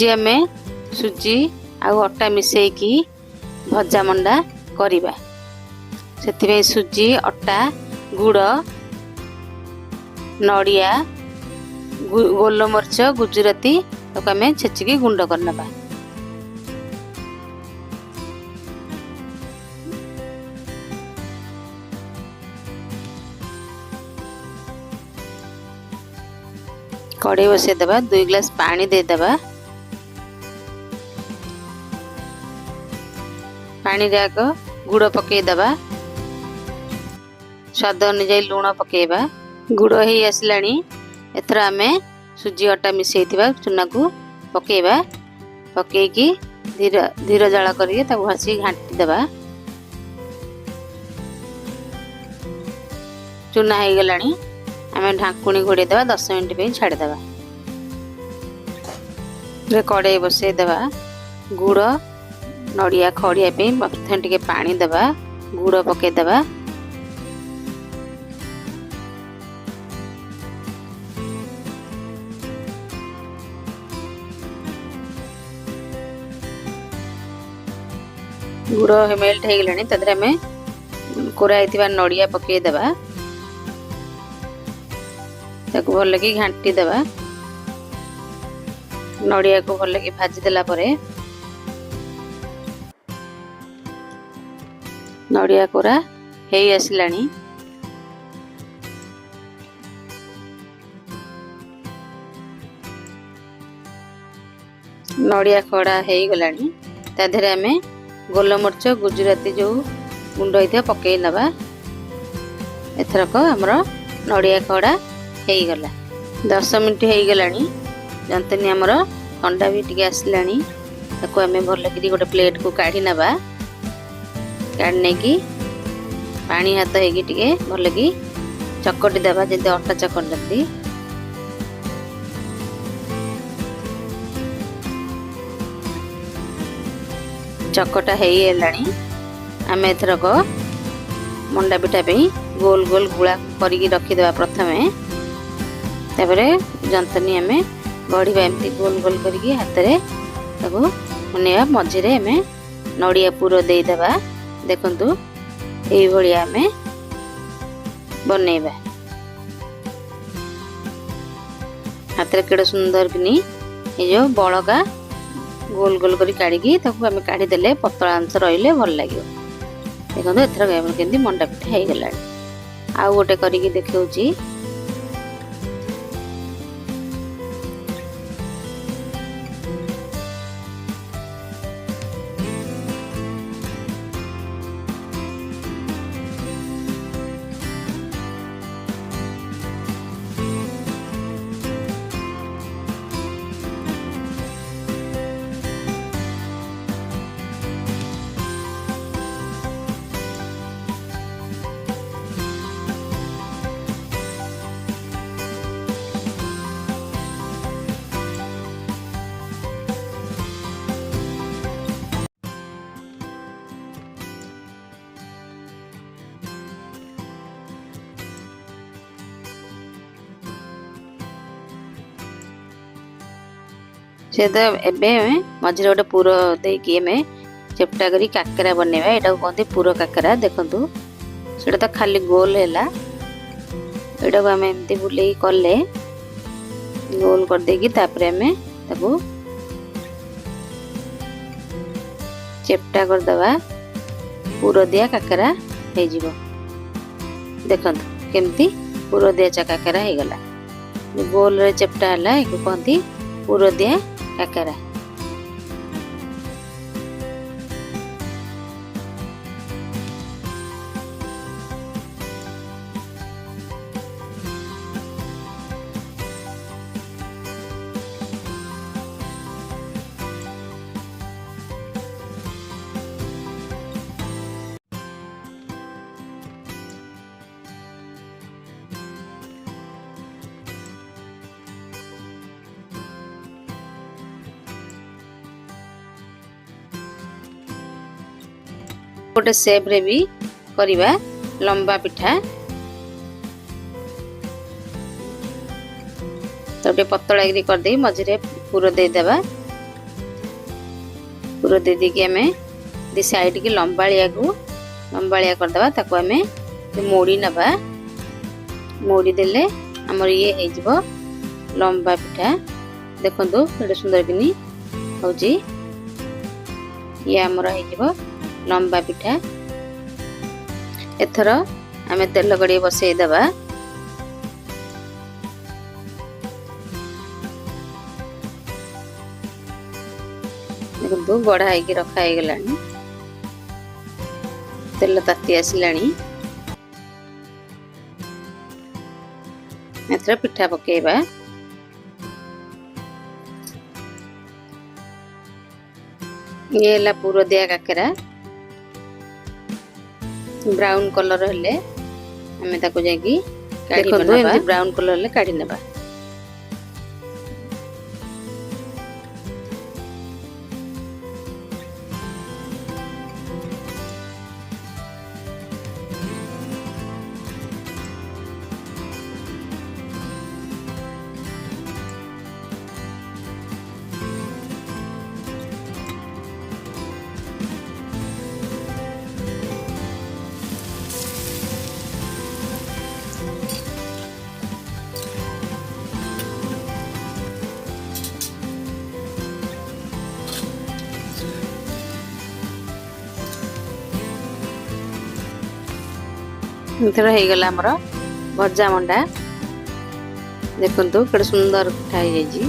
आज आम सुजी आउ अटा मिसेकी भजा मंडा करिबा। से सुजी अटा गुड़ नड़िया गोलमरीच गुजराती आम छेचिकी गुंड करनबा। कड़े बसई देबा 2 गिलास पानी दे देबा। पानी रे आग गुड़ पकई देबा। स्वाद अनुसार लूण पकेबा। गुड़ ही आसलानी एथर आमे सुजी अटा मिसेइथिबा चुना को पकेबा। पकेकी धीर धीर जाल करके ताको हसी घांटी देबा। चुना हो गलानी आमे ढाकुणी घोड़े देबा 10 मिनिट पे छाड़ देबा। रे कड़े बसई देबा। गुड़ नड़िया खड़िया पे प्रथम टिके पानी देबा। गुड़ पके देबा। गुड़ मेल्ट हो गलानी तदरे आमे कोराइथिबा नड़िया पके देबा। ताको भल कि घांटी देबा। नड़िया को भल कि भाजी देला परे नड़िया कोरा हे आसलानी। नड़िया खड़ा हो गलानी ताधरे आमे गोलमरीच गुजराती जो गुंड होता पकई नबा। एथरक हमर नड़िया खड़ा हो गला। 10 मिनिट हो गलानी। जंतनी हमर ठंडा भी टिके आसलानी। ताको आमे भल कि गोटे प्लेट को काढ़ी नबा। काढ़ने की पानी हाथ होगी टिके भल कि चकटी देबा जैसे अटा चकटती। चकटा हो गलानी। आम एथरक मंडा पिठा पे गोल गोल गुला करके रखीदेवा। प्रथमे तापरे जंतनी आम गढ़ा एमती गोल गोल करके हाथ में ताको मुनेवा। मझे आम नड़िया पुर देदेबा। देखंतु एई भलिया आमे बनेबा। हाथ रे केडो सुंदर किनी ए जो बळका गोल गोल करी काढी ताको आमे काढी देले पतला अंश रहिले भल लागियो। देखंतु एथरा आमे केंदी मंडा पिठा हे गलानी। आ गोटे करिके देखौची। से तो एबे मझे गोटे पुर देकी चेप्टा करी काकरा बनेबा। एटा कहते पुर काकरा। देखंतु सेटा तो खाली गोल हैला। एटा को आमे एमती बुले कले गोल कर देकी तापरे आमे ताको चेप्टा कर दबा। पुर दिया काकरा हे जिवो। देखंतु केमती पुर दिया काकरा हे गला। गोल रे चेप्टा हैला एको कहती पुर दिया काकरा। गोटे सेप रे भी करिबा लंबा पिठा। तो पतला कर दे मझे पुर दे देबा। पूरा दे देकी आमे दी साइड की लंबालिया करदबा ताको आमे मोड़ी नबा। मोड़ी देले हमर ये हे जिवो लंबा पिठा। देखंतु एटा सुंदर किनी होजी ये हमर हे जिवो लंबा पिठा। एथर आमे तेल गड़ी बसई दबा। देखंतु गढ़ा है रखा है गलानी। तेल ताती आसिलानी। एथर पिठा पकेबा। ये ला पूरा दिया काकेरा ब्राउन कलर हेले हमें ताको जाकी काढी बनबा। एमती ब्राउन कलर ले काढी नेबा। इथर हो गला हमर भजा मंडा। देखंतु केडे सुंदर पिठा हो जाई।